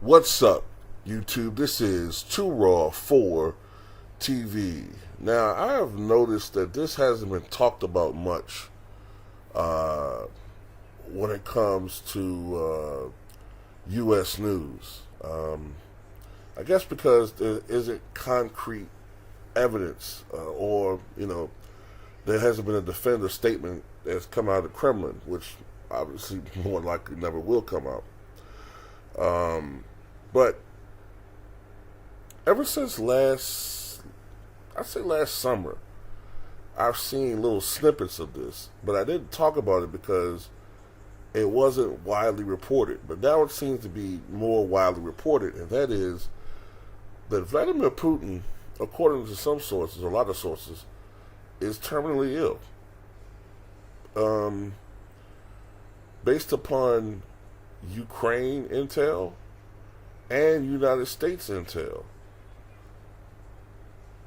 What's up, YouTube? This is Too Raw for TV. Now, I have noticed that this hasn't been talked about much when it comes to U.S. news. I guess because there isn't concrete evidence or, there hasn't been a definitive statement that's come out of the Kremlin, which obviously more likely never will come out. But ever since last summer, I've seen little snippets of this, but I didn't talk about it because it wasn't widely reported. But now it seems to be more widely reported, and that is that Vladimir Putin, according to some sources, a lot of sources, is terminally ill. Based upon Ukraine intel and United States intel,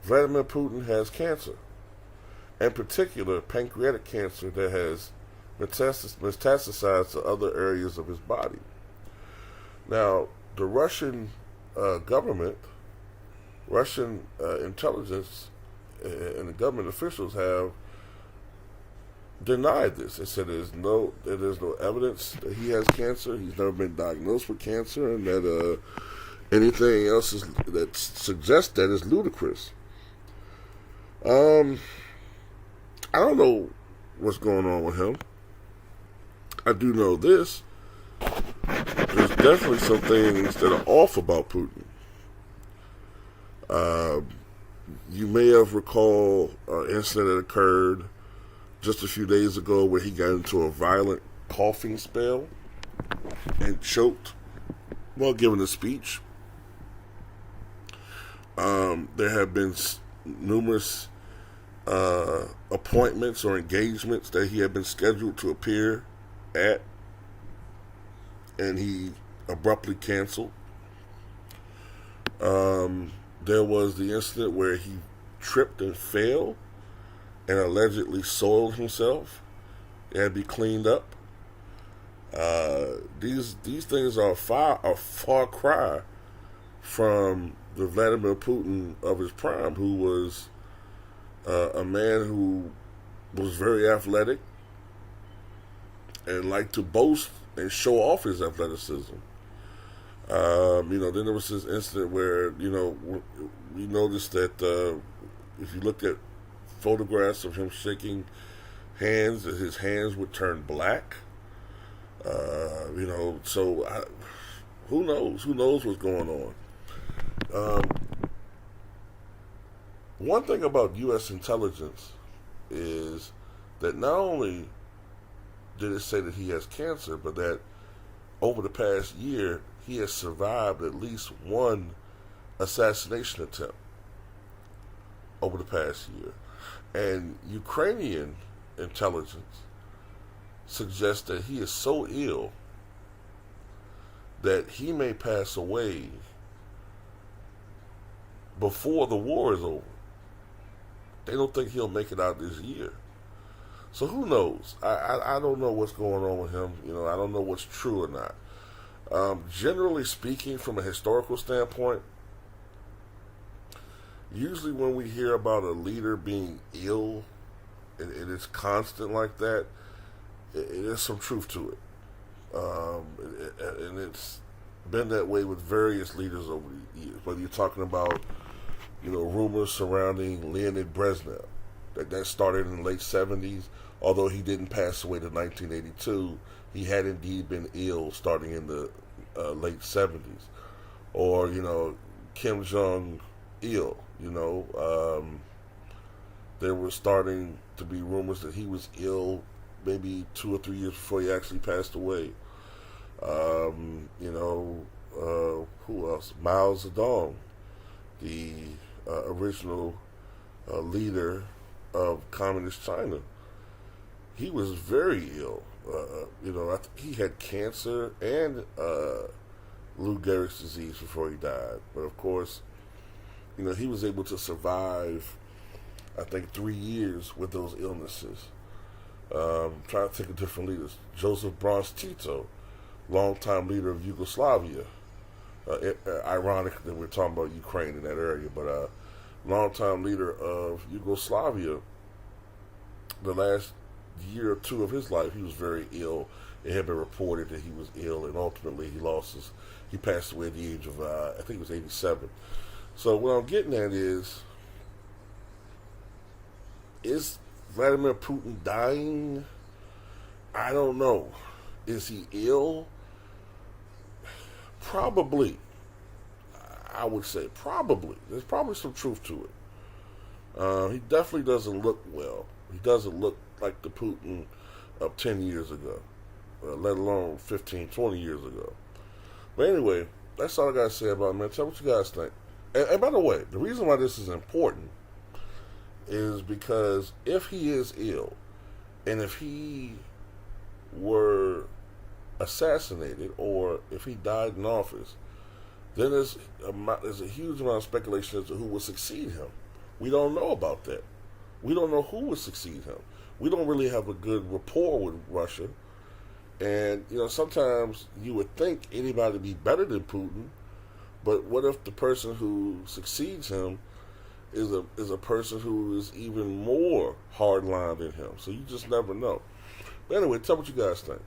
Vladimir Putin has cancer, in particular pancreatic cancer that has metastasized to other areas of his body. Now, the Russian government, Russian intelligence, and the government officials have denied this. They said there's no evidence that he has cancer. He's never been diagnosed with cancer, and that anything else that suggests that is ludicrous. I don't know what's going on with him. I do know this. There's definitely some things that are off about Putin. You may have recalled an incident that occurred just a few days ago where he got into a violent coughing spell and choked while giving a speech. There have been numerous appointments or engagements that he had been scheduled to appear at, and he abruptly canceled. There was the incident where he tripped and fell and allegedly soiled himself. It had to be cleaned up. These things are a far cry from the Vladimir Putin of his prime, who was a man who was very athletic and liked to boast and show off his athleticism. Then there was this incident where, we noticed that if you looked at photographs of him shaking hands, that his hands would turn black. So who knows? Who knows what's going on? One thing about U.S. intelligence is that not only did it say that he has cancer, but that over the past year, he has survived at least one assassination attempt over the past year. And Ukrainian intelligence suggests that he is so ill that he may pass away before the war is over. They don't think he'll make it out this year. So who knows? I don't know what's going on with him. I don't know what's true or not. Generally speaking, from a historical standpoint, usually when we hear about a leader being ill and it's constant like that, there's some truth to it. And it's been that way with various leaders over the years. Whether you're talking about, rumors surrounding Leonid Brezhnev, that started in the late 70s, although he didn't pass away to 1982, he had indeed been ill starting in the late 70s. Or, Kim Jong-il, there was starting to be rumors that he was ill maybe 2 or 3 years before he actually passed away. Who else? Mao Zedong, the original leader of Communist China. He was very ill. I think he had cancer and Lou Gehrig's disease before he died. But of course, he was able to survive, I think, 3 years with those illnesses. Trying to think of different leaders. Joseph Broz Tito, longtime leader of Yugoslavia. Ironic that we're talking about Ukraine in that area, but longtime leader of Yugoslavia, the last year or two of his life, he was very ill. It had been reported that he was ill, and ultimately he passed away at the age of, I think it was 87. So what I'm getting at is Vladimir Putin dying? I don't know. Is he ill? Probably. I would say probably. There's probably some truth to it. He definitely doesn't look well. He doesn't look like the Putin of 10 years ago, let alone 15, 20 years ago. But anyway, that's all I got to say about it, man. Tell me what you guys think. And by the way, the reason why this is important is because if he is ill, and if he were assassinated, or if he died in office, then there's a huge amount of speculation as to who will succeed him. We don't know about that. We don't know who will succeed him. We don't really have a good rapport with Russia. And, sometimes you would think anybody would be better than Putin, but what if the person who succeeds him is a person who is even more hardline than him? So you just never know. But anyway, tell me what you guys think.